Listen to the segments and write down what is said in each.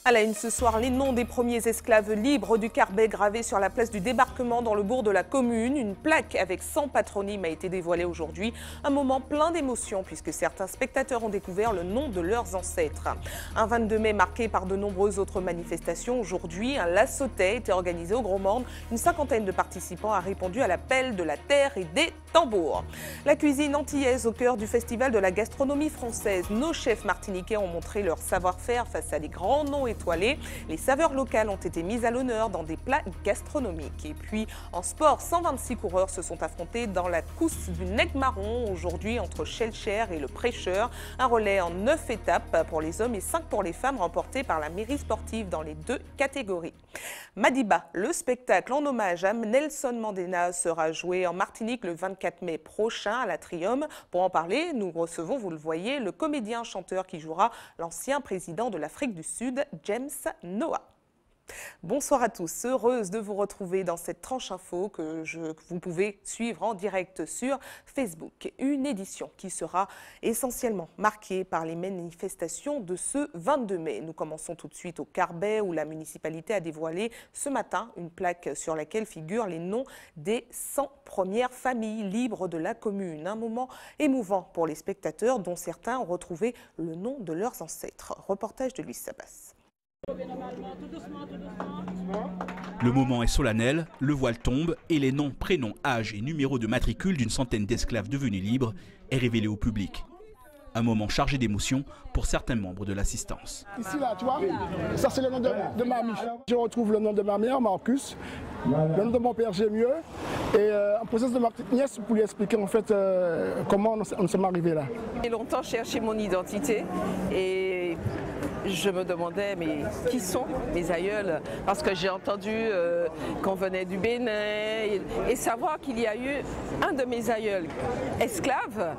À la une ce soir, les noms des premiers esclaves libres du Carbet gravés sur la place du débarquement dans le bourg de la commune. Une plaque avec 100 patronymes a été dévoilée aujourd'hui. Un moment plein d'émotions puisque certains spectateurs ont découvert le nom de leurs ancêtres. Un 22 mai marqué par de nombreuses autres manifestations. Aujourd'hui, un lassotais était organisé au Gros Morne. Une cinquantaine de participants a répondu à l'appel de la terre et des tambours. La cuisine antillaise au cœur du festival de la gastronomie française. Nos chefs martiniquais ont montré leur savoir-faire face à des grands noms étoilés. Les saveurs locales ont été mises à l'honneur dans des plats gastronomiques. Et puis en sport, 126 coureurs se sont affrontés dans la course du Nec Marron aujourd'hui entre Schellcher et le Prêcheur. Un relais en 9 étapes pour les hommes et 5 pour les femmes remporté par la mairie sportive dans les 2 catégories. Madiba, le spectacle en hommage à Nelson Mandela sera joué en Martinique le 24 mai prochain à l'Atrium. Pour en parler, nous recevons, vous le voyez, le comédien-chanteur qui jouera l'ancien président de l'Afrique du Sud, James Noah. Bonsoir à tous, heureuse de vous retrouver dans cette tranche info que vous pouvez suivre en direct sur Facebook. Une édition qui sera essentiellement marquée par les manifestations de ce 22 mai. Nous commençons tout de suite au Carbet où la municipalité a dévoilé ce matin une plaque sur laquelle figurent les noms des 100 premières familles libres de la commune. Un moment émouvant pour les spectateurs dont certains ont retrouvé le nom de leurs ancêtres. Reportage de Louis Sabas. Le moment est solennel, le voile tombe et les noms, prénoms, âges et numéros de matricule d'une centaine d'esclaves devenus libres est révélé au public. Un moment chargé d'émotion pour certains membres de l'assistance. Ici, là, tu vois, ça c'est le nom de ma mie. Je retrouve le nom de ma mère, Marcus, le nom de mon père, Gémieux, et en process de ma petite nièce pour lui expliquer en fait comment on s'est arrivé là. J'ai longtemps cherché mon identité et je me demandais mais qui sont mes aïeuls, parce que j'ai entendu qu'on venait du Bénin et savoir qu'il y a eu un de mes aïeuls esclave,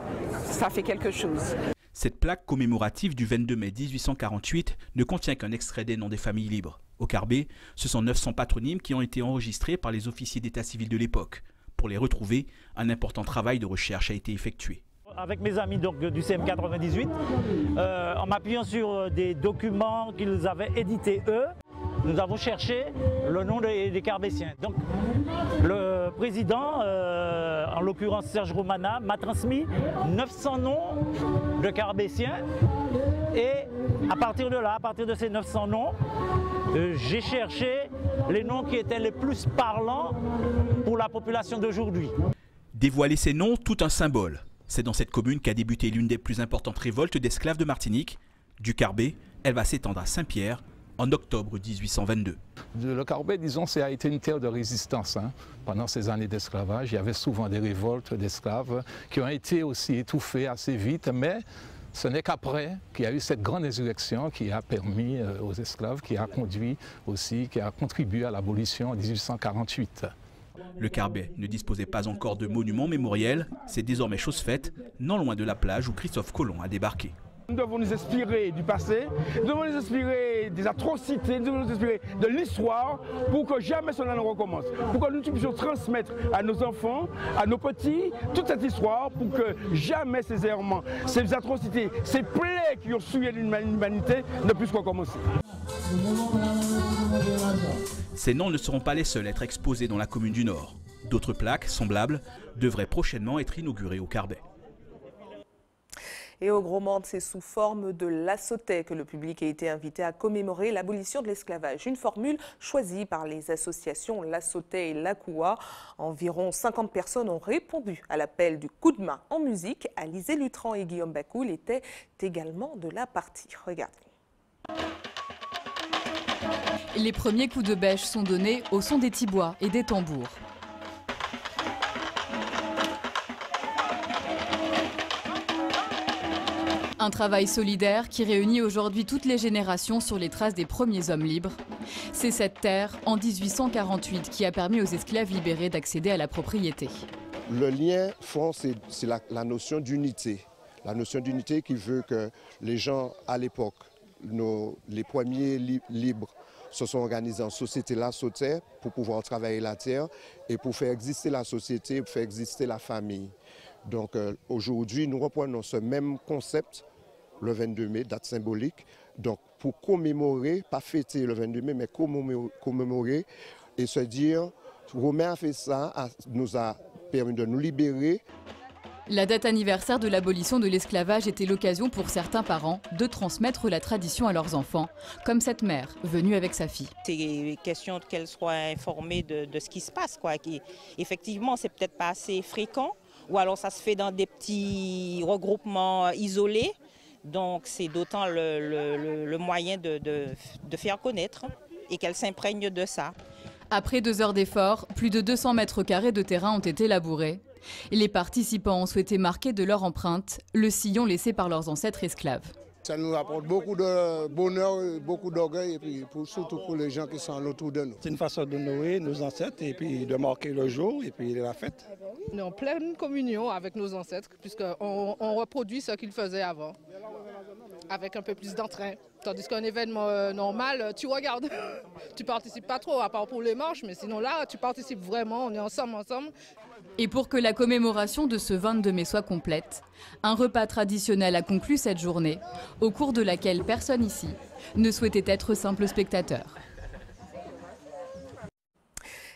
ça fait quelque chose. Cette plaque commémorative du 22 mai 1848 ne contient qu'un extrait des noms des familles libres. Au Carbet, ce sont 900 patronymes qui ont été enregistrés par les officiers d'état civil de l'époque. Pour les retrouver, un important travail de recherche a été effectué. Avec mes amis donc, du CM 98, en m'appuyant sur des documents qu'ils avaient édités eux, nous avons cherché le nom des Carbétiens. Donc le président, en l'occurrence Serge Romana, m'a transmis 900 noms de Carbétiens et à partir de là, à partir de ces 900 noms, j'ai cherché les noms qui étaient les plus parlants pour la population d'aujourd'hui. Dévoiler ces noms, tout un symbole. C'est dans cette commune qu'a débuté l'une des plus importantes révoltes d'esclaves de Martinique. Du Carbet, elle va s'étendre à Saint-Pierre en octobre 1822. Le Carbet, disons, ça a été une terre de résistance. Pendant ces années d'esclavage, il y avait souvent des révoltes d'esclaves qui ont été aussi étouffées assez vite, mais ce n'est qu'après qu'il y a eu cette grande insurrection qui a permis aux esclaves, qui a conduit aussi, qui a contribué à l'abolition en 1848. Le Carbet ne disposait pas encore de monument mémoriel, c'est désormais chose faite, non loin de la plage où Christophe Colomb a débarqué. Nous devons nous inspirer du passé, nous devons nous inspirer des atrocités, nous devons nous inspirer de l'histoire pour que jamais cela ne recommence. Pour que nous puissions transmettre à nos enfants, à nos petits, toute cette histoire pour que jamais ces errements, ces atrocités, ces plaies qui ont souillé l'humanité ne puissent recommencer. Ces noms ne seront pas les seuls à être exposés dans la commune du Nord. D'autres plaques semblables devraient prochainement être inaugurées au Carbet. Et au Gros Morne, c'est sous forme de lassotais que le public a été invité à commémorer l'abolition de l'esclavage. Une formule choisie par les associations Lassotais et Lakoua. Environ 50 personnes ont répondu à l'appel du coup de main en musique. Alizé Lutran et Guillaume Bacoul étaient également de la partie. Regardez. Les premiers coups de bêche sont donnés au son des tibois et des tambours. Un travail solidaire qui réunit aujourd'hui toutes les générations sur les traces des premiers hommes libres. C'est cette terre, en 1848, qui a permis aux esclaves libérés d'accéder à la propriété. Le lien fort, c'est la notion d'unité. La notion d'unité qui veut que les gens, à l'époque, les premiers libres, se sont organisés en société la terre pour pouvoir travailler la terre et pour faire exister la société, pour faire exister la famille. Donc aujourd'hui, nous reprenons ce même concept le 22 mai, date symbolique, donc pour commémorer, pas fêter le 22 mai, mais commémorer et se dire, Romain a fait ça, nous a permis de nous libérer. La date anniversaire de l'abolition de l'esclavage était l'occasion pour certains parents de transmettre la tradition à leurs enfants, comme cette mère venue avec sa fille. C'est question qu'elle soit informée de ce qui se passe, quoi. Effectivement, c'est peut-être pas assez fréquent, ou alors ça se fait dans des petits regroupements isolés. Donc c'est d'autant le moyen de faire connaître et qu'elle s'imprègne de ça. Après 2 heures d'efforts, plus de 200 mètres carrés de terrain ont été labourés. Les participants ont souhaité marquer de leur empreinte le sillon laissé par leurs ancêtres esclaves. Ça nous apporte beaucoup de bonheur, beaucoup d'orgueil, et puis surtout pour les gens qui sont autour de nous. C'est une façon d'honorer nos ancêtres et puis de marquer le jour et puis la fête. On est en pleine communion avec nos ancêtres puisqu'on reproduit ce qu'ils faisaient avant, avec un peu plus d'entrain. Tandis qu'un événement normal, tu regardes, tu participes pas trop, à part pour les marches, mais sinon là, tu participes vraiment, on est ensemble. Et pour que la commémoration de ce 22 mai soit complète, un repas traditionnel a conclu cette journée, au cours de laquelle personne ici ne souhaitait être simple spectateur.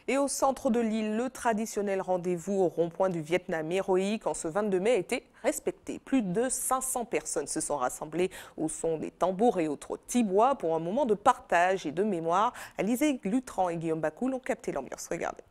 Et au centre de l'île, le traditionnel rendez-vous au rond-point du Vietnam héroïque en ce 22 mai a été respecté. Plus de 500 personnes se sont rassemblées au son des tambours et autres tibois pour un moment de partage et de mémoire. Alizé Glutran et Guillaume Bacoul ont capté l'ambiance. Regardez.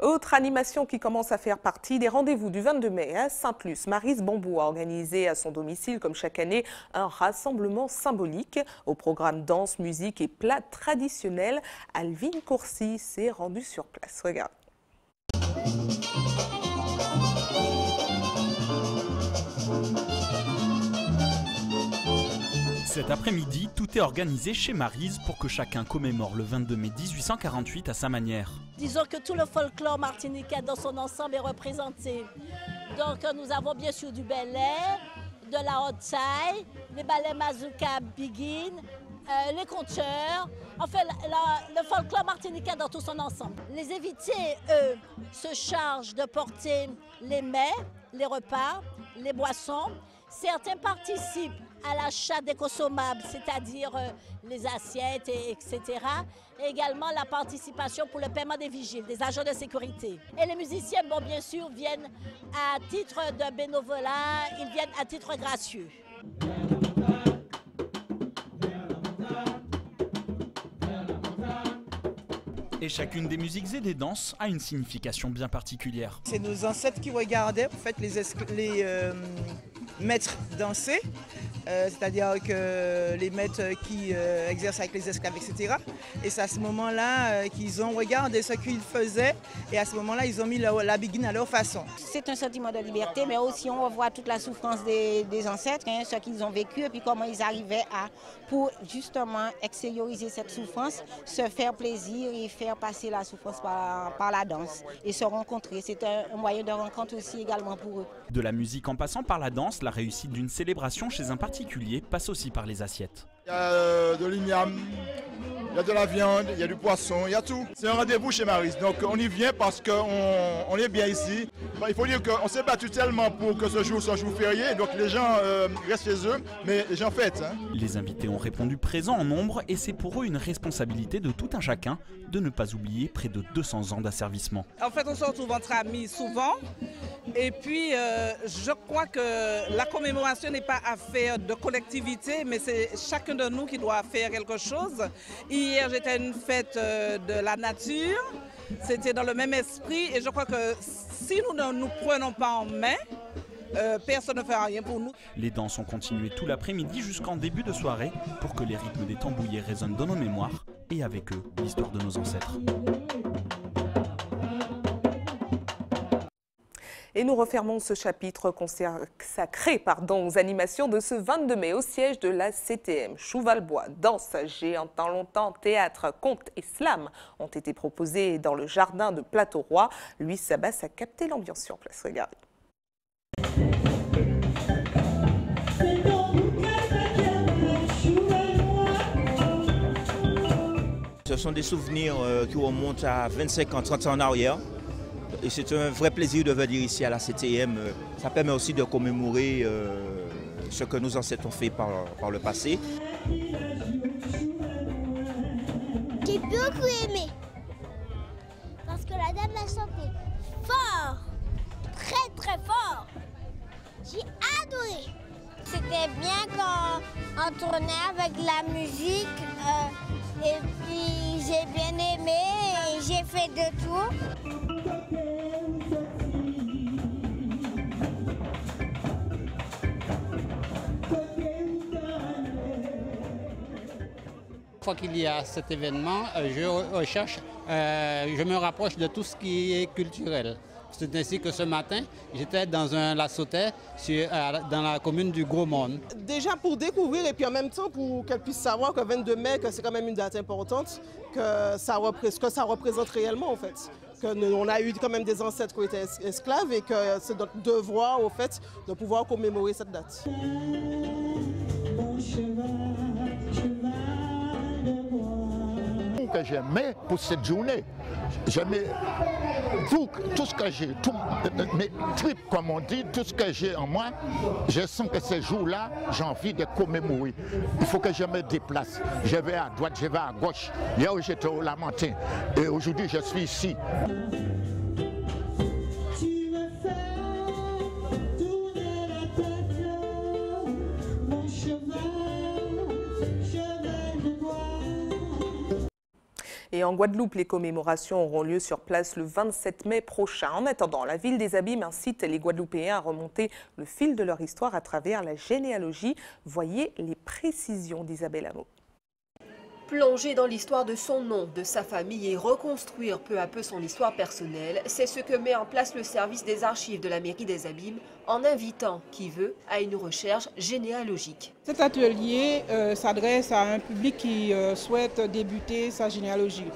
Autre animation qui commence à faire partie des rendez-vous du 22 mai à Sainte-Luce. Maryse Bambou a organisé à son domicile, comme chaque année, un rassemblement symbolique. Au programme danse, musique et plats traditionnels, Alvin Courcy s'est rendue sur place. Regarde. Cet après-midi, tout est organisé chez Maryse pour que chacun commémore le 22 mai 1848 à sa manière. Disons que tout le folklore martiniquais dans son ensemble est représenté. Donc nous avons bien sûr du Bel-Air, de la Haute-Saille, les ballets Mazouka Biguine, les conteurs, enfin le folklore martiniquais dans tout son ensemble. Les invités, eux, se chargent de porter les mets, les repas, les boissons. Certains participent à l'achat des consommables, c'est-à-dire les assiettes, etc. Et également la participation pour le paiement des vigiles, des agents de sécurité. Et les musiciens, bon, bien sûr, viennent à titre de bénévolat, ils viennent à titre gracieux. Et chacune des musiques et des danses a une signification bien particulière. C'est nos ancêtres qui regardaient en fait, les maîtres danser, c'est-à-dire que les maîtres qui exercent avec les esclaves, etc. Et c'est à ce moment-là qu'ils ont regardé ce qu'ils faisaient et à ce moment-là, ils ont mis la biguine à leur façon. C'est un sentiment de liberté, mais aussi on revoit toute la souffrance des ancêtres, hein, ce qu'ils ont vécu et puis comment ils arrivaient à, pour justement extérioriser cette souffrance, se faire plaisir et faire passer la souffrance par la danse et se rencontrer. C'est un moyen de rencontre aussi également pour eux. De la musique en passant par la danse, la réussite d'une célébration chez un particulier passe aussi par les assiettes. Il y a de l'igname, il y a de la viande, il y a du poisson, il y a tout. C'est un rendez-vous chez Maryse, donc on y vient parce qu'on est bien ici. Il faut dire qu'on s'est battu tellement pour que ce jour soit jour férié, donc les gens restent chez eux, mais les gens fêtent. Hein. Les invités ont répondu présents en nombre et c'est pour eux une responsabilité de tout un chacun de ne pas oublier près de 200 ans d'asservissement. En fait, on se retrouve entre amis souvent. Et puis, je crois que la commémoration n'est pas affaire de collectivité, mais c'est chacun de nous qui doit faire quelque chose. Hier, j'étais à une fête de la nature. C'était dans le même esprit. Et je crois que si nous ne nous prenons pas en main, personne ne fera rien pour nous. Les danses ont continué tout l'après-midi jusqu'en début de soirée pour que les rythmes des tambouillets résonnent dans nos mémoires et avec eux, l'histoire de nos ancêtres. Et nous refermons ce chapitre consacré aux animations de ce 22 mai au siège de la CTM. Chouvalbois, danse, j'ai entendu longtemps, théâtre, conte et slam ont été proposés dans le jardin de Plateau-Roi. Louis Sabas a capté l'ambiance sur place. Regardez. Ce sont des souvenirs qui remontent à 25 ans, 30 ans en arrière. Et c'est un vrai plaisir de venir ici à la CTM. Ça permet aussi de commémorer ce que nos ancêtres ont fait par le passé. J'ai beaucoup aimé. Parce que la dame a chanté fort, très très fort. J'ai adoré. C'était bien quand on tournait avec la musique. Et puis j'ai bien aimé et j'ai fait de tout. Une fois qu'il y a cet événement, je me rapproche de tout ce qui est culturel. C'est ainsi que ce matin, j'étais dans un lassotais dans la commune du Gros Monde. Déjà pour découvrir et puis en même temps pour qu'elle puisse savoir que 22 mai, que c'est quand même une date importante, que ça représente réellement en fait. On a eu quand même des ancêtres qui étaient esclaves et que c'est notre devoir au fait de pouvoir commémorer cette date. Que j'aimais pour cette journée, j'aimais tout ce que j'ai, mes tripes comme on dit, tout ce que j'ai en moi, je sens que ces jours-là, j'ai envie de commémorer. Il faut que je me déplace. Je vais à droite, je vais à gauche. Hier j'étais au Lamentin et aujourd'hui je suis ici. Et en Guadeloupe, les commémorations auront lieu sur place le 27 mai prochain. En attendant, la ville des Abîmes incite les Guadeloupéens à remonter le fil de leur histoire à travers la généalogie. Voyez les précisions d'Isabelle Hameau. Plonger dans l'histoire de son nom, de sa famille et reconstruire peu à peu son histoire personnelle, c'est ce que met en place le service des archives de la mairie des Abîmes en invitant qui veut à une recherche généalogique. Cet atelier s'adresse à un public qui souhaite débuter sa généalogie.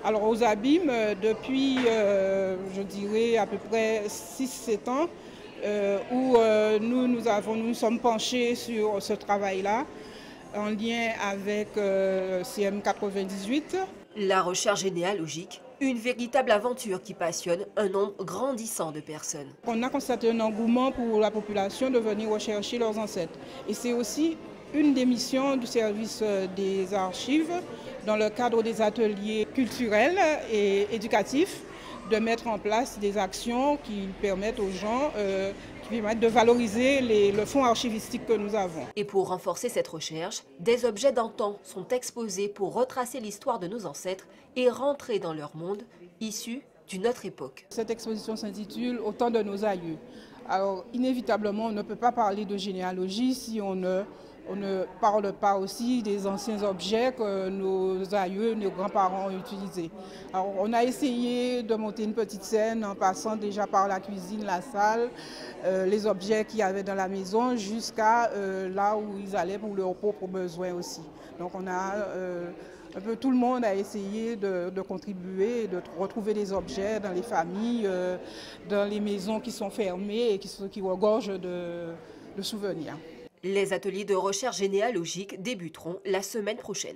Alors aux Abîmes, depuis je dirais à peu près 6-7 ans, où nous sommes penchés sur ce travail-là, en lien avec CM98. La recherche généalogique, une véritable aventure qui passionne un nombre grandissant de personnes. On a constaté un engouement pour la population de venir rechercher leurs ancêtres. Et c'est aussi une des missions du service des archives, dans le cadre des ateliers culturels et éducatifs, de mettre en place des actions qui permettent aux gens de valoriser le fonds archivistique que nous avons. Et pour renforcer cette recherche, des objets d'antan sont exposés pour retracer l'histoire de nos ancêtres et rentrer dans leur monde issu d'une autre époque. Cette exposition s'intitule « Au temps de nos aïeux ». Alors inévitablement, on ne peut pas parler de généalogie si on ne parle pas aussi des anciens objets que nos aïeux, nos grands-parents ont utilisés. Alors, on a essayé de monter une petite scène en passant déjà par la cuisine, la salle, les objets qu'il y avait dans la maison jusqu'à là où ils allaient pour leurs propres besoins aussi. Donc on a un peu tout le monde a essayé de contribuer, de retrouver des objets dans les familles, dans les maisons qui sont fermées et qui regorgent de souvenirs. Les ateliers de recherche généalogique débuteront la semaine prochaine.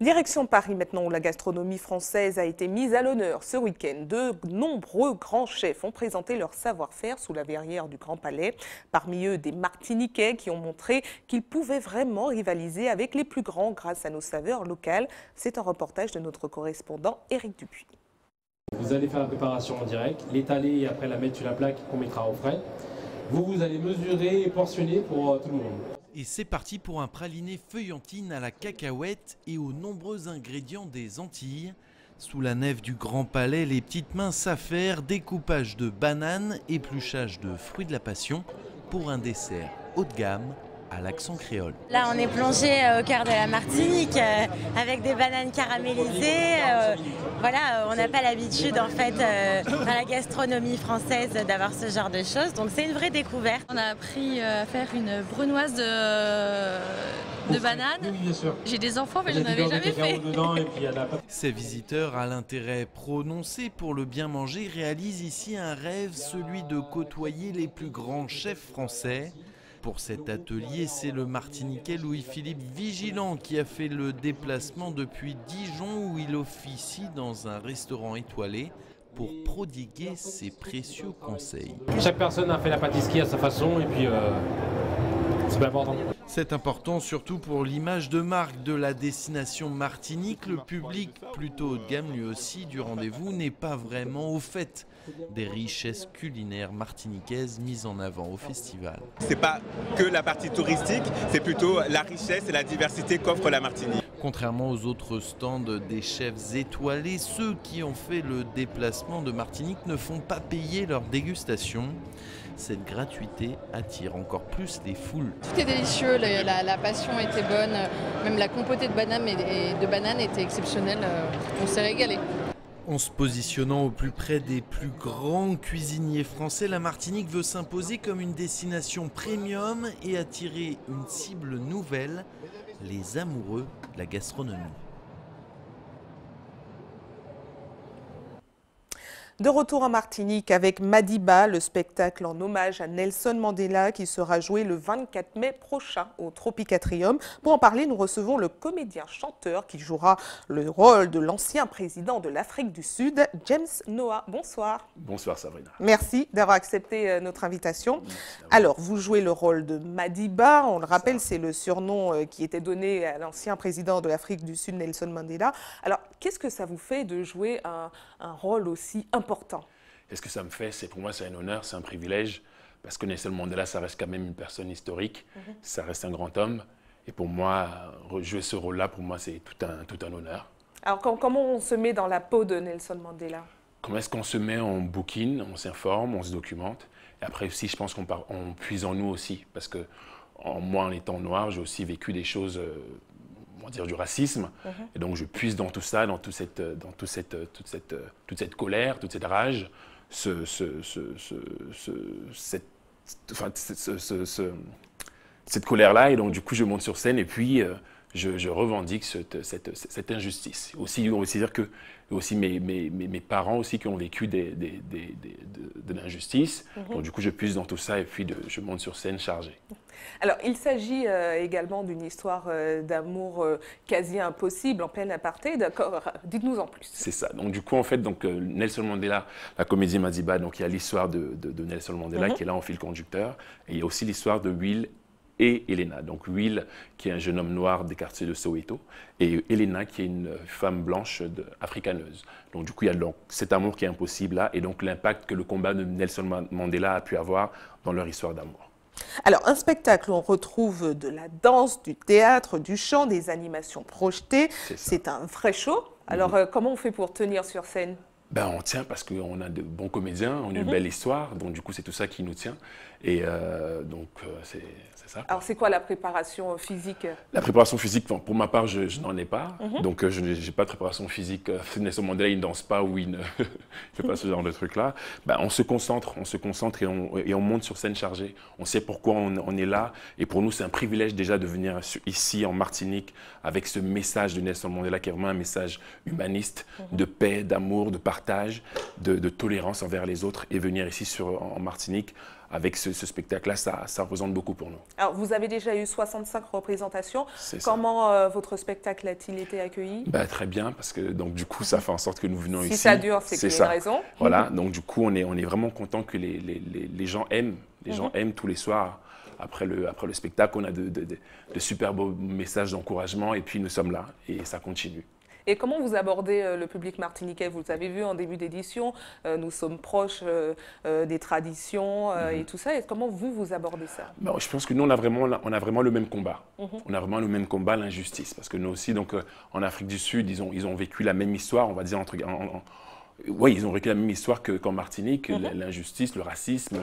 Direction Paris maintenant, où la gastronomie française a été mise à l'honneur ce week-end. De nombreux grands chefs ont présenté leur savoir-faire sous la verrière du Grand Palais. Parmi eux, des Martiniquais qui ont montré qu'ils pouvaient vraiment rivaliser avec les plus grands grâce à nos saveurs locales. C'est un reportage de notre correspondant Éric Dupuis. Vous allez faire la préparation en direct, l'étaler et après la mettre sur la plaque qu'on mettra au frais. Vous allez mesurer et portionner pour tout le monde. Et c'est parti pour un praliné feuillantine à la cacahuète et aux nombreux ingrédients des Antilles. Sous la nef du Grand Palais, les petites mains s'affairent, découpage de bananes, épluchage de fruits de la passion pour un dessert haut de gamme à l'accent créole. Là, on est plongé au cœur de la Martinique avec des bananes caramélisées. Voilà, on n'a pas l'habitude en fait dans la gastronomie française d'avoir ce genre de choses, donc c'est une vraie découverte. On a appris à faire une brunoise de bananes. Oui, bien sûr. J'ai des enfants mais je n'en avais jamais fait. Ces visiteurs à l'intérêt prononcé pour le bien manger réalisent ici un rêve, celui de côtoyer les plus grands chefs français. Pour cet atelier, c'est le Martiniquais Louis-Philippe Vigilant qui a fait le déplacement depuis Dijon où il officie dans un restaurant étoilé pour prodiguer ses précieux conseils. Chaque personne a fait la pâtisserie à sa façon et puis c'est pas important. C'est important surtout pour l'image de marque de la destination Martinique. Le public, plutôt haut de gamme lui aussi, du rendez-vous n'est pas vraiment au fait des richesses culinaires martiniquaises mises en avant au festival. C'est pas que la partie touristique, c'est plutôt la richesse et la diversité qu'offre la Martinique. Contrairement aux autres stands des chefs étoilés, ceux qui ont fait le déplacement de Martinique ne font pas payer leur dégustation. Cette gratuité attire encore plus les foules. Tout est délicieux, la passion était bonne, même la compotée de bananes était exceptionnelle, on s'est régalé. En se positionnant au plus près des plus grands cuisiniers français, la Martinique veut s'imposer comme une destination premium et attirer une cible nouvelle, les amoureux de la gastronomie. De retour en Martinique avec Madiba, le spectacle en hommage à Nelson Mandela qui sera joué le 24 mai prochain au Tropicatrium. Pour en parler, nous recevons le comédien-chanteur qui jouera le rôle de l'ancien président de l'Afrique du Sud, James Noah. Bonsoir. Bonsoir Sabrina. Merci d'avoir accepté notre invitation. Alors, vous jouez le rôle de Madiba. On le rappelle, c'est le surnom qui était donné à l'ancien président de l'Afrique du Sud, Nelson Mandela. Alors, qu'est-ce que ça vous fait de jouer un rôle aussi important? Est-ce que ça me fait? Pour moi, c'est un honneur, c'est un privilège, parce que Nelson Mandela, ça reste quand même une personne historique, ça reste un grand homme. Et pour moi, jouer ce rôle-là, pour moi, c'est tout un honneur. Alors, comment on se met dans la peau de Nelson Mandela? Comment est-ce qu'on se met? On bouquine, on s'informe, on se documente. Et après aussi, je pense qu'on puise en nous aussi, parce que moi, en étant noir, j'ai aussi vécu des choses... on va dire du racisme, et donc je puise dans tout ça, dans toute cette colère, toute cette rage, cette colère-là, et donc du coup je monte sur scène et puis je revendique cette injustice. Aussi, on va dire que aussi mes parents aussi qui ont vécu de l'injustice, donc du coup je puise dans tout ça et puis je monte sur scène chargé. Alors, il s'agit également d'une histoire d'amour quasi impossible en pleine apartheid. D'accord, dites-nous en plus. C'est ça. Donc, du coup, en fait, Nelson Mandela, la comédie Madiba, donc il y a l'histoire de Nelson Mandela qui est là en fil conducteur. Et il y a aussi l'histoire de Will et Elena. Donc, Will, qui est un jeune homme noir des quartiers de Soweto, et Elena, qui est une femme blanche africaneuse. Donc, du coup, il y a cet amour qui est impossible là, et donc l'impact que le combat de Nelson Mandela a pu avoir dans leur histoire d'amour. Alors, un spectacle où on retrouve de la danse, du théâtre, du chant, des animations projetées. C'est un vrai show. Alors, comment on fait pour tenir sur scène? On tient parce qu'on a de bons comédiens, on a une belle histoire, donc du coup, c'est tout ça qui nous tient. Et donc, c'est ça. Alors, c'est quoi la préparation physique? La préparation physique, pour ma part, je n'en ai pas. Donc, je n'ai pas de préparation physique. Nelson Mandela, il ne danse pas ou il ne fait pas ce genre de truc-là. On se concentre et on monte sur scène chargée. On sait pourquoi on est là. Et pour nous, c'est un privilège déjà de venir ici, en Martinique, avec ce message de Nelson Mandela, qui est vraiment un message humaniste, de paix, d'amour, de partage, de tolérance envers les autres, et venir ici en Martinique avec ce spectacle-là, ça représente beaucoup pour nous. Alors, vous avez déjà eu 65 représentations. Comment votre spectacle a-t-il été accueilli? Très bien, parce que donc, du coup, ça fait en sorte que nous venons ici. Si ça dure, c'est qu'il y a une raison. Voilà, donc du coup, on est vraiment content que les gens aiment. Les gens aiment tous les soirs. Après le spectacle, on a de super beaux messages d'encouragement et puis nous sommes là et ça continue. Et comment vous abordez le public martiniquais? Vous avez vu en début d'édition, nous sommes proches des traditions et tout ça. Et comment vous abordez ça? Je pense que nous, on a vraiment le même combat. On a vraiment le même combat, l'injustice. Parce que nous aussi, donc, en Afrique du Sud, ils ont vécu la même histoire, on va dire, oui, ils ont vécu la même histoire qu'en Martinique, l'injustice, le racisme.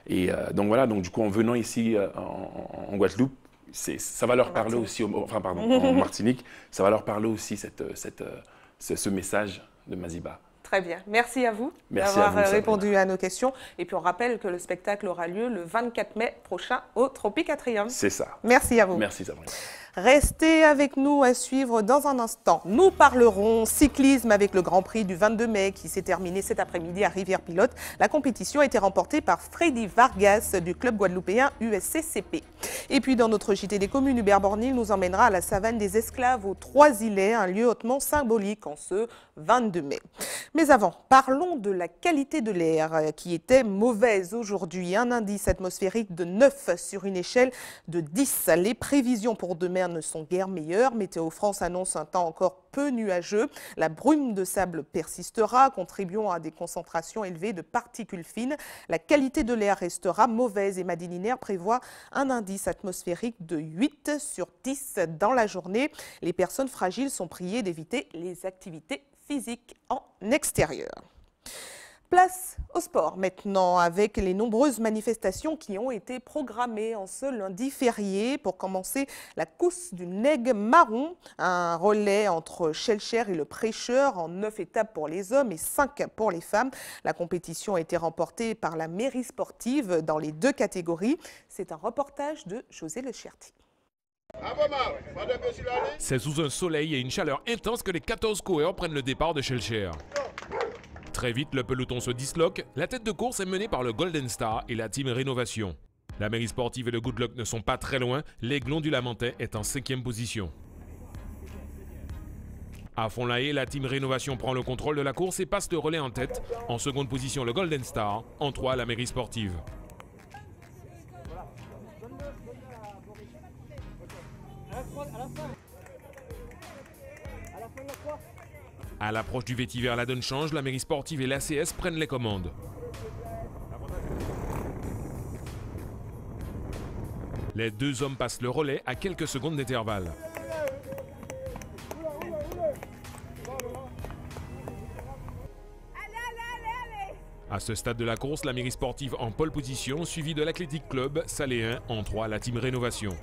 Et donc voilà, donc du coup, en venant ici en Guadeloupe, ça va leur parler aussi, en Martinique, ça va leur parler aussi ce message de Maziba. Très bien. Merci à vous d'avoir répondu à nos questions. Et puis on rappelle que le spectacle aura lieu le 24 mai prochain au Tropique Atrium. C'est ça. Merci à vous. Merci Sabrina. Restez avec nous à suivre dans un instant. Nous parlerons cyclisme avec le Grand Prix du 22 mai qui s'est terminé cet après-midi à Rivière-Pilote. La compétition a été remportée par Freddy Vargas du club guadeloupéen USCCP. Et puis dans notre JT des communes, Hubert Bornil nous emmènera à la savane des esclaves aux Trois-Îlets, un lieu hautement symbolique en ce 22 mai. Mais avant, parlons de la qualité de l'air qui était mauvaise aujourd'hui. Un indice atmosphérique de 9 sur une échelle de 10. Les prévisions pour demain ne sont guère meilleures. Météo France annonce un temps encore peu nuageux. La brume de sable persistera, contribuant à des concentrations élevées de particules fines. La qualité de l'air restera mauvaise et Madininaire prévoit un indice atmosphérique de 8 sur 10 dans la journée. Les personnes fragiles sont priées d'éviter les activités physiques en extérieur. Place au sport maintenant avec les nombreuses manifestations qui ont été programmées en ce lundi férié. Pour commencer, la course du Nègre Marron, un relais entre Schellcher et le Prêcheur en 9 étapes pour les hommes et 5 pour les femmes. La compétition a été remportée par la mairie sportive dans les 2 catégories. C'est un reportage de José Lecherti. C'est sous un soleil et une chaleur intense que les 14 coureurs prennent le départ de Schellcher. Très vite, le peloton se disloque. La tête de course est menée par le Golden Star et la team Rénovation. La mairie sportive et le Good Luck ne sont pas très loin. L'Aiglon du Lamentais est en 5e position. À Fond-la-Haye, la team Rénovation prend le contrôle de la course et passe le relais en tête. En seconde position, le Golden Star. En 3, la mairie sportive. À l'approche du vétiver, la donne change, la mairie sportive et l'ACS prennent les commandes. Les 2 hommes passent le relais à quelques secondes d'intervalle. À ce stade de la course, la mairie sportive en pole position, suivie de l'Athletic Club, Saléen, en 3, la team Rénovation.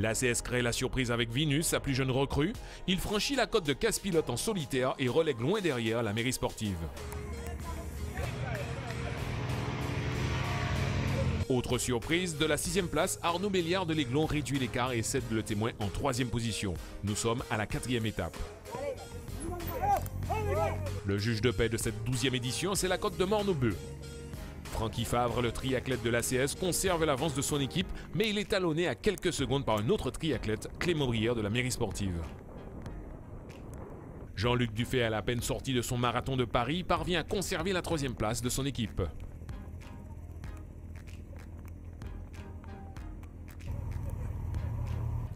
L'ACS crée la surprise avec Vinus, sa plus jeune recrue. Il franchit la côte de casse-pilote en solitaire et relègue loin derrière la mairie sportive. Autre surprise, de la 6e place, Arnaud Béliard de l'Aiglon réduit l'écart et cède le témoin en 3e position. Nous sommes à la 4e étape. Le juge de paix de cette 12e édition, c'est la côte de Morneau-Bœuf. Francky Favre, le triathlète de l'ACS, conserve l'avance de son équipe, mais il est talonné à quelques secondes par un autre triathlète, Clément Brière de la mairie sportive. Jean-Luc Dufay, à la peine sorti de son marathon de Paris, parvient à conserver la 3e place de son équipe.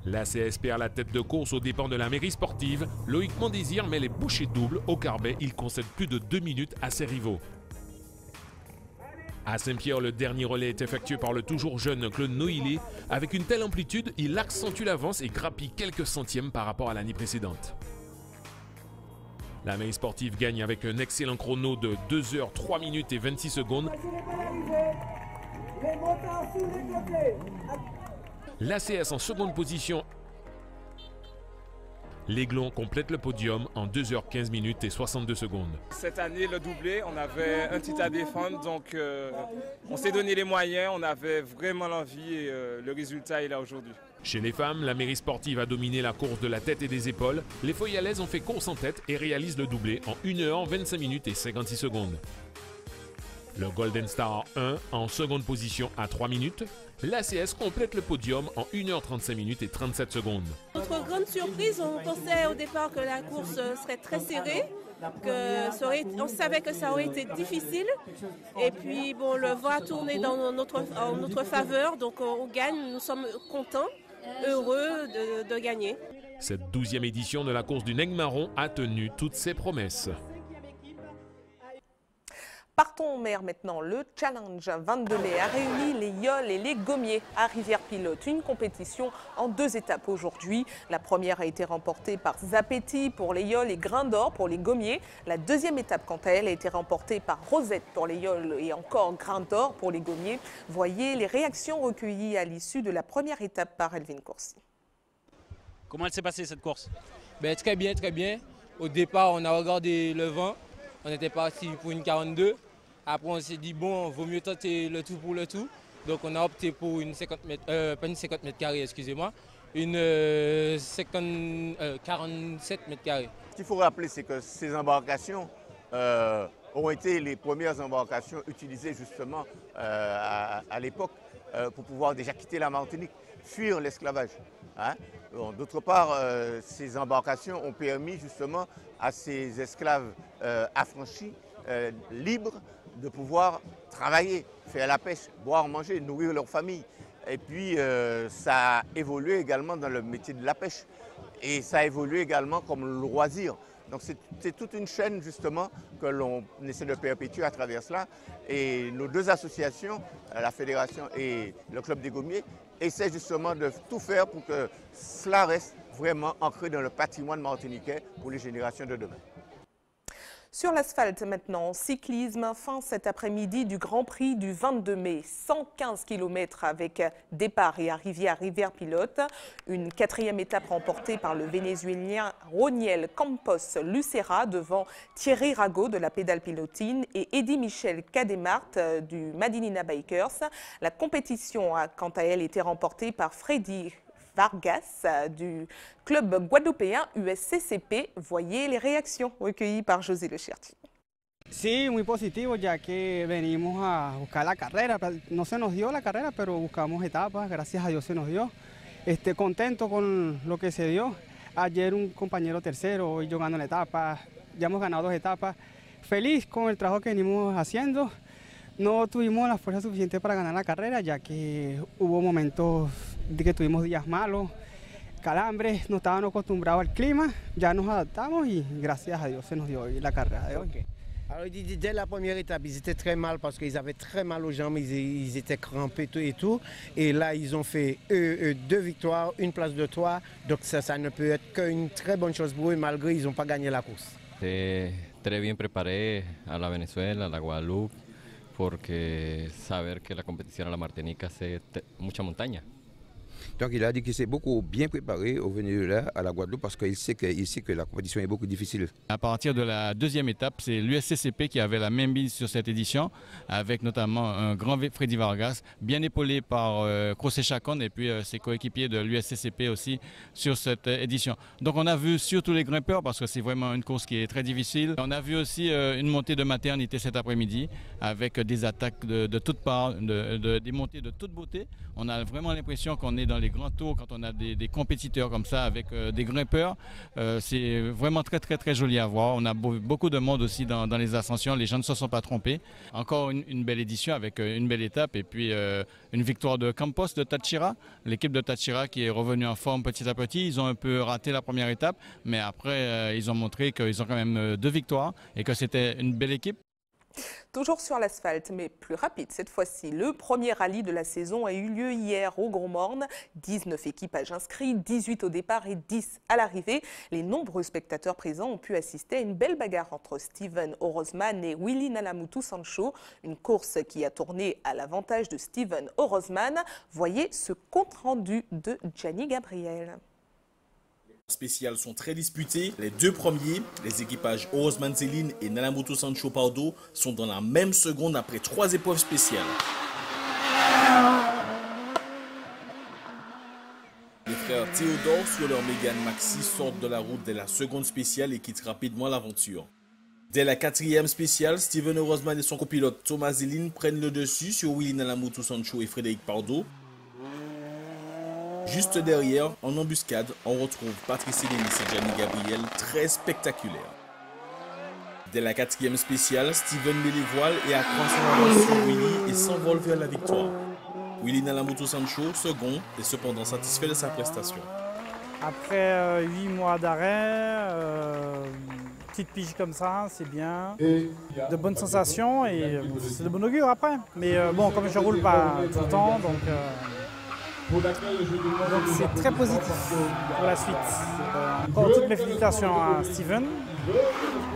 L'ACS perd la tête de course aux dépens de la mairie sportive. Loïc Mondésir met les bouchées doubles au Carbet. Il concède plus de 2 minutes à ses rivaux. À Saint-Pierre, le dernier relais est effectué par le toujours jeune Claude Noïlé. Avec une telle amplitude, il accentue l'avance et grappille quelques centièmes par rapport à l'année précédente. La mairie sportive gagne avec un excellent chrono de 2 heures 3 minutes et 26 secondes. L'ACS en seconde position L'Aiglon complète le podium en 2h15 minutes et 62 secondes. Cette année, le doublé, on avait un titre à défendre, donc on s'est donné les moyens, on avait vraiment l'envie et le résultat est là aujourd'hui. Chez les femmes, la mairie sportive a dominé la course de la tête et des épaules. Les Foyalaises ont fait course en tête et réalisent le doublé en 1h, 25 minutes et 56 secondes. Le Golden Star 1 en seconde position à 3 minutes. L'ACS complète le podium en 1h35 minutes et 37 secondes. Notre grande surprise, on pensait au départ que la course serait très serrée, on savait que ça aurait été difficile. Et puis bon, le vent a tourné en notre faveur, donc on gagne, nous sommes contents, heureux de gagner. Cette 12e édition de la course du Nègre Marron a tenu toutes ses promesses. Partons en mer maintenant. Le Challenge 22 mai a réuni les yoles et les gommiers à Rivière-Pilote. Une compétition en 2 étapes aujourd'hui. La première a été remportée par Zapetti pour les yoles et Grain d'Or pour les gommiers. La deuxième étape, quant à elle, a été remportée par Rosette pour les yoles et encore Grain d'Or pour les gommiers. Voyez les réactions recueillies à l'issue de la première étape par Elvin Courcy. Comment elle s'est passée cette course? Très bien, très bien. Au départ, on a regardé le vent. On était parti pour une 42. Après, on s'est dit, bon, vaut mieux tenter le tout pour le tout. Donc, on a opté pour une 50 mètres, pas une 50 mètres carrés, excusez-moi, une 47 mètres carrés. Ce qu'il faut rappeler, c'est que ces embarcations ont été les premières embarcations utilisées justement à l'époque pour pouvoir déjà quitter la Martinique, fuir l'esclavage. Hein? D'autre part, ces embarcations ont permis justement à ces esclaves affranchis, libres, de pouvoir travailler, faire la pêche, boire, manger, nourrir leur famille. Et puis ça a évolué également dans le métier de la pêche. Et ça a évolué également comme loisir. Donc c'est toute une chaîne justement que l'on essaie de perpétuer à travers cela. Et nos 2 associations, la Fédération et le Club des Gommiers, essaient justement de tout faire pour que cela reste vraiment ancré dans le patrimoine martiniquais pour les générations de demain. Sur l'asphalte maintenant, cyclisme, fin cet après-midi du Grand Prix du 22 mai. 115 km avec départ et arrivée à Rivière-Pilote. Une 4e étape remportée par le Vénézuélien Roniel Campos Lucera devant Thierry Rago de la pédale pilotine et Eddy Michel Cademart du Madinina Bikers. La compétition a quant à elle été remportée par Freddy Vargas du club guadeloupéen USCCP. Voyez les réactions recueillies par José Le Cherti. Sí, muy positivo, ya que venimos a buscar la carrera. No se nos dio la carrera, pero buscamos etapas, gracias a Dios se nos dio. Contento con lo que se dio. Ayer un compañero tercero, hoy yo gano la etapa. Ya hemos ganado 2 etapas. Feliz con el trabajo que venimos haciendo. No tuvimos la fuerza suficiente para ganar la carrera, ya que hubo momentos de que tuvimos días malos, calambres, no estábamos acostumbrados al clima, ya nos adaptamos y gracias a Dios se nos dio hoy la carrera de hoy. Okay. Alors dès la première étape, ils étaient très mal parce qu'ils avaient très mal aux jambes, ils étaient crampés et tout. Et là, ils ont fait 2 victoires, 1 place de 3. Donc ça ne peut être qu'une très bonne chose pour eux, malgré qu'ils n'ont pas gagné la course. Très bien préparé à la Venezuela, à la Guadeloupe, porque saber que la compétition à la Martinique, c'est mucha montaña. Donc il a dit qu'il s'est beaucoup bien préparé au Venezuela, à la Guadeloupe, parce qu'il sait que la compétition est beaucoup difficile. À partir de la 2e étape, c'est l'USCCP qui avait la même mise sur cette édition, avec notamment un grand Freddy Vargas, bien épaulé par José Chacon et puis ses coéquipiers de l'USCCP aussi sur cette édition. Donc on a vu surtout les grimpeurs, parce que c'est vraiment une course qui est très difficile. On a vu aussi une montée de maternité cet après-midi, avec des attaques de toutes parts, des montées de toute beauté. On a vraiment l'impression qu'on est dans les grands tours quand on a des compétiteurs comme ça avec des grimpeurs. C'est vraiment très joli à voir. On a beaucoup de monde aussi dans les ascensions. Les gens ne se sont pas trompés. Encore une belle édition avec une belle étape et puis une victoire de Campos de Táchira. L'équipe de Táchira qui est revenue en forme petit à petit. Ils ont un peu raté la première étape, mais après ils ont montré qu'ils ont quand même 2 victoires et que c'était une belle équipe. Toujours sur l'asphalte, mais plus rapide cette fois-ci. Le premier rallye de la saison a eu lieu hier au Gros Morne. 19 équipages inscrits, 18 au départ et 10 à l'arrivée. Les nombreux spectateurs présents ont pu assister à une belle bagarre entre Steven Orozman et Willy Nalamutu Sancho. Une course qui a tourné à l'avantage de Steven Orozman. Voyez ce compte-rendu de Gianni Gabriel. Spéciales sont très disputées. Les deux premiers, les équipages Orosman Zéline et Nalamoto Sancho Pardo, sont dans la même seconde après 3 épreuves spéciales. Les frères Théodore sur leur Mégane Maxi sortent de la route dès la seconde spéciale et quittent rapidement l'aventure. Dès la 4e spéciale, Steven Orosman et son copilote Thomas Zéline prennent le dessus sur Willy Nalamoto Sancho et Frédéric Pardo. Juste derrière, en embuscade, on retrouve Patrice Lénis et Gianni Gabriel, très spectaculaires. Dès la 4e spéciale, Steven met les voiles et accroît son avance sur Willy et s'envole vers la victoire. Willy Nalamoto Sancho, second, est cependant satisfait de sa prestation. Après 8 mois d'arrêt, petite pige comme ça, c'est bien. De bonnes sensations et c'est de bon augure après. Mais bon, comme je ne roule pas tout le temps, donc c'est très positif pour la suite. Encore toutes mes félicitations à Steven,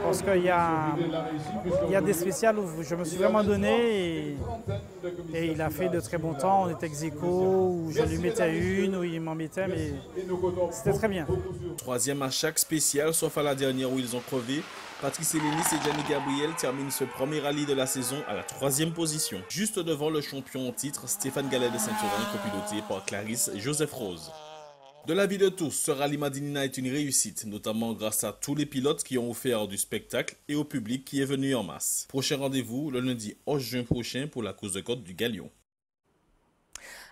parce qu'il y a des spéciales où je me suis vraiment donné et il a fait de très bons temps. On était ex-aequo, où je lui mettais une, où il m'en mettait, mais c'était très bien. 3e à chaque spéciale, sauf à la dernière où ils ont crevé. Patrice Lénis et Gianni Gabriel terminent ce premier rallye de la saison à la 3e position, juste devant le champion en titre Stéphane Gallet de Saint-Turin, copiloté par Clarisse Joseph Rose. De l'avis de tous, ce rallye Madinina est une réussite, notamment grâce à tous les pilotes qui ont offert du spectacle et au public qui est venu en masse. Prochain rendez-vous le lundi 11 juin prochain pour la course de côte du Galion.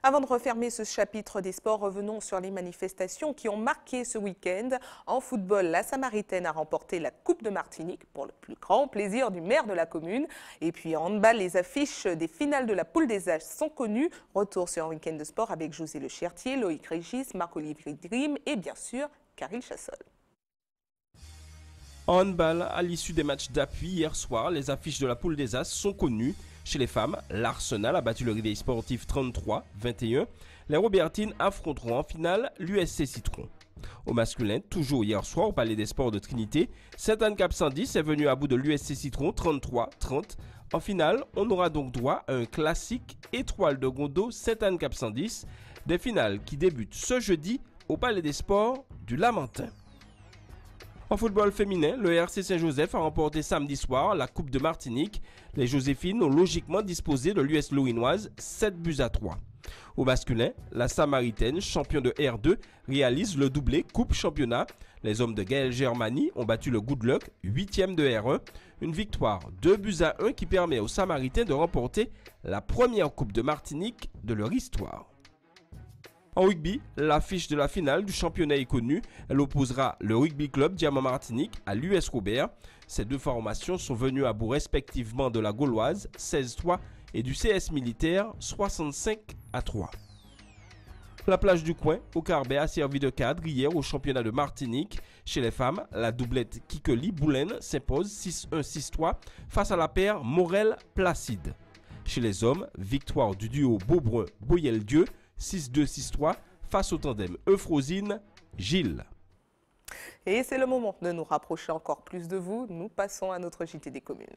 Avant de refermer ce chapitre des sports, revenons sur les manifestations qui ont marqué ce week-end. En football, la Samaritaine a remporté la Coupe de Martinique pour le plus grand plaisir du maire de la commune. Et puis en handball, les affiches des finales de la poule des âges sont connues. Retour sur un week-end de sport avec José Le Chertier, Loïc Régis, Marc-Olivier Dream et bien sûr, Karil Chassol. En handball, à l'issue des matchs d'appui hier soir, les affiches de la poule des As sont connues. Chez les femmes, l'Arsenal a battu le Réveil Sportif 33-21. Les Robertines affronteront en finale l'USC Citron. Au masculin, toujours hier soir au Palais des Sports de Trinité, Sainte-Anne-Cap 110 est venu à bout de l'USC Citron 33-30. En finale, on aura donc droit à un classique Étoile de Gondo Sainte-Anne-Cap 110, des finales qui débutent ce jeudi au Palais des Sports du Lamentin. En football féminin, le RC Saint-Joseph a remporté samedi soir la Coupe de Martinique. Les Joséphines ont logiquement disposé de l'US Lorinoise 7-3. Au masculin, la Samaritaine, champion de R2, réalise le doublé Coupe Championnat. Les hommes de Gaël Germany ont battu le Good Luck, 8e de R1. Une victoire 2-1 qui permet aux Samaritains de remporter la première Coupe de Martinique de leur histoire. En rugby, l'affiche de la finale du championnat est connue. Elle opposera le Rugby Club Diamant Martinique à l'US Robert. Ces deux formations sont venues à bout respectivement de la Gauloise 16-3 et du CS Militaire 65-3. La plage du coin au Carbet a servi de cadre hier au championnat de Martinique. Chez les femmes, la doublette Kikeli-Boulaine s'impose 6-1-6-3 face à la paire Morel-Placide. Chez les hommes, victoire du duo Beaubrun-Boyel-Dieu 6-2-6-3 face au tandem Euphrosine-Gilles. Et c'est le moment de nous rapprocher encore plus de vous. Nous passons à notre JT des communes.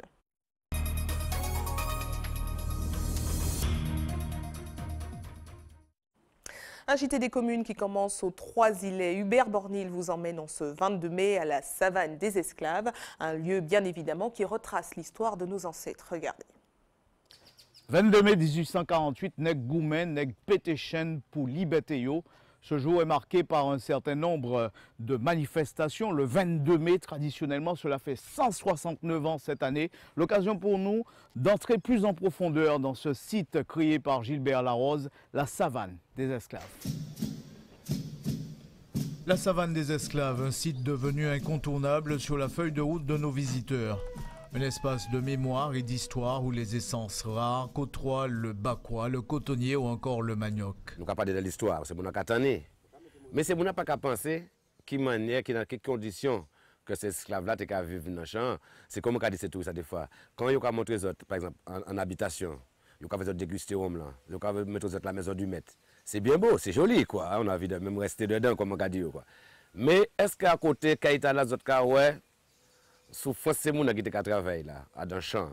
Un JT des communes qui commence aux Trois-Îlets. Hubert Bornil vous emmène en ce 22 mai à la savane des esclaves, un lieu bien évidemment qui retrace l'histoire de nos ancêtres. Regardez. 22 mai 1848, nèg goumen, nèg pétéchen pour liberté yo. Ce jour est marqué par un certain nombre de manifestations. Le 22 mai, traditionnellement, cela fait 169 ans cette année. L'occasion pour nous d'entrer plus en profondeur dans ce site créé par Gilbert Larose, la savane des esclaves. La savane des esclaves, un site devenu incontournable sur la feuille de route de nos visiteurs. Un espace de mémoire et d'histoire où les essences rares côtoient le bakwa, le cotonnier ou encore le manioc. Nous avons parlé de l'histoire, c'est bon à attendre. Mais c'est bon à pas penser qui manière, dans quelles conditions que ces esclaves-là vivent dans le champ. C'est comme on a dit c'est tout ça des fois. Quand ils ont montré les autres, par exemple, en habitation, ils ont fait déguster homme là, ils ont mettre la maison du maître. C'est bien beau, c'est joli quoi. On a envie de même rester dedans comme on a dit quoi. Mais est-ce qu'à côté, quand il y a les autres cas, ouais, sous force c'est moun qui travaille là, dans le champ,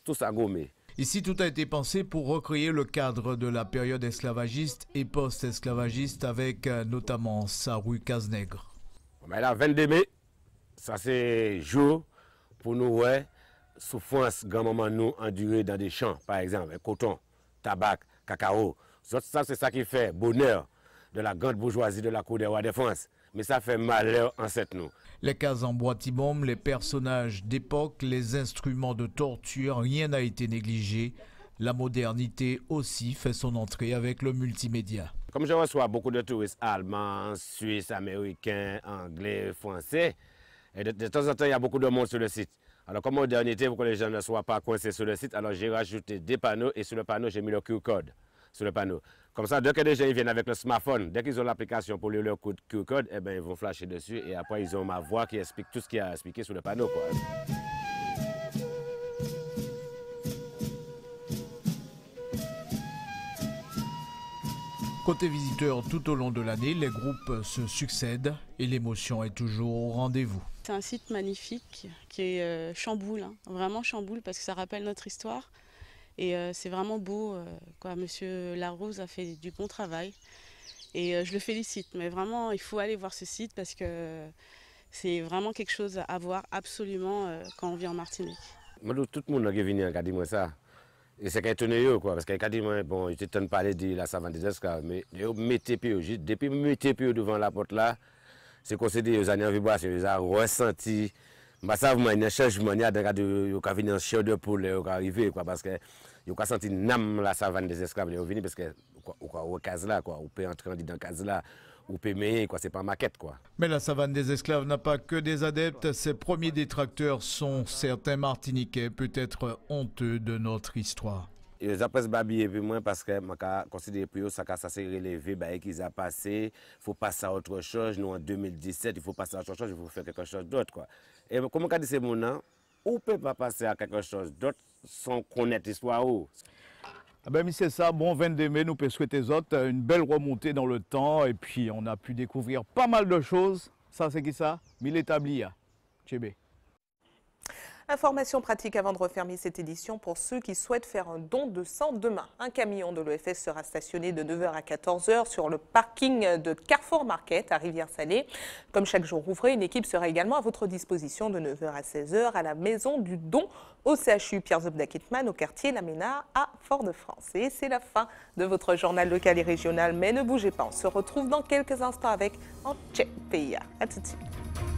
tout ça gommé. Ici, tout a été pensé pour recréer le cadre de la période esclavagiste et post-esclavagiste avec notamment sa rue Cazenègre. Mais là, 22 mai, ça c'est jour pour nous, ouais, souffrance, grand-maman nous endurer dans des champs, par exemple, coton, tabac, cacao. Ça, c'est ça qui fait bonheur de la grande bourgeoisie de la Cour des rois de France. Mais ça fait malheur en cette nous. Les cases en bois Tibom, les personnages d'époque, les instruments de torture, rien n'a été négligé. La modernité aussi fait son entrée avec le multimédia. Comme je reçois beaucoup de touristes allemands, suisses, américains, anglais, français, et de temps en temps, il y a beaucoup de monde sur le site. Alors, comme modernité, pour que les gens ne soient pas coincés sur le site, alors j'ai rajouté des panneaux et sur le panneau, j'ai mis le QR code sur le panneau. Comme ça, dès que les gens viennent avec le smartphone, dès qu'ils ont l'application pour lire leur QR code, eh bien, ils vont flasher dessus et après, ils ont ma voix qui explique tout ce qu'il y a à expliquer sur le panneau, quoi. Côté visiteurs, tout au long de l'année, les groupes se succèdent et l'émotion est toujours au rendez-vous. C'est un site magnifique qui est chamboule, hein, vraiment chamboule parce que ça rappelle notre histoire. Et c'est vraiment beau, quoi. Monsieur Larose a fait du bon travail et je le félicite. Mais vraiment, il faut aller voir ce site parce que c'est vraiment quelque chose à voir absolument quand on vient en Martinique. Moi, tout le monde qui est venu regarder moi ça. Et c'est étonné, quoi, parce qu'il a dit, bon, je t'ai parlé de la savane des esclaves, mais mettez pied, depuis mettez pied devant la porte là, c'est qu'on s'est dit, aux années en vibration, ils ont ressenti, ça vous un changement, il y a des gars qui ont venu en chien de poule, qui sont arrivés, quoi, parce que ils ont senti la savane des esclaves, ils sont venus parce que, au cas là, quoi, on peut entrer dans le cas là. Ou payer, quoi, c'est pas maquette, quoi. Mais la savane des esclaves n'a pas que des adeptes. Ses premiers détracteurs sont certains Martiniquais, peut-être honteux de notre histoire. Ils ont presque babillé puis moi parce que je considère que ça s'est relevé, qu'ils ont passé, il faut passer à autre chose. Nous, en 2017, il faut passer à autre chose, il faut faire quelque chose d'autre, quoi. Et comme on dit ces mots-là, on ne peut pas passer à quelque chose d'autre sans connaître l'histoire. Ah ben, c'est ça, bon 22 mai, nous peut souhaiter aux autres une belle remontée dans le temps et puis on a pu découvrir pas mal de choses. Ça, c'est qui ça? Mille établis, Tchébé. Information pratique avant de refermer cette édition pour ceux qui souhaitent faire un don de sang demain. Un camion de l'EFS sera stationné de 9h à 14h sur le parking de Carrefour Market à Rivière-Salée. Comme chaque jour ouvré, une équipe sera également à votre disposition de 9h à 16h à la Maison du Don au CHU Pierre-Zobda-Kittmann au quartier La Ménard à Fort-de-France. Et c'est la fin de votre journal local et régional. Mais ne bougez pas, on se retrouve dans quelques instants avec Antje Peya. À tout de suite.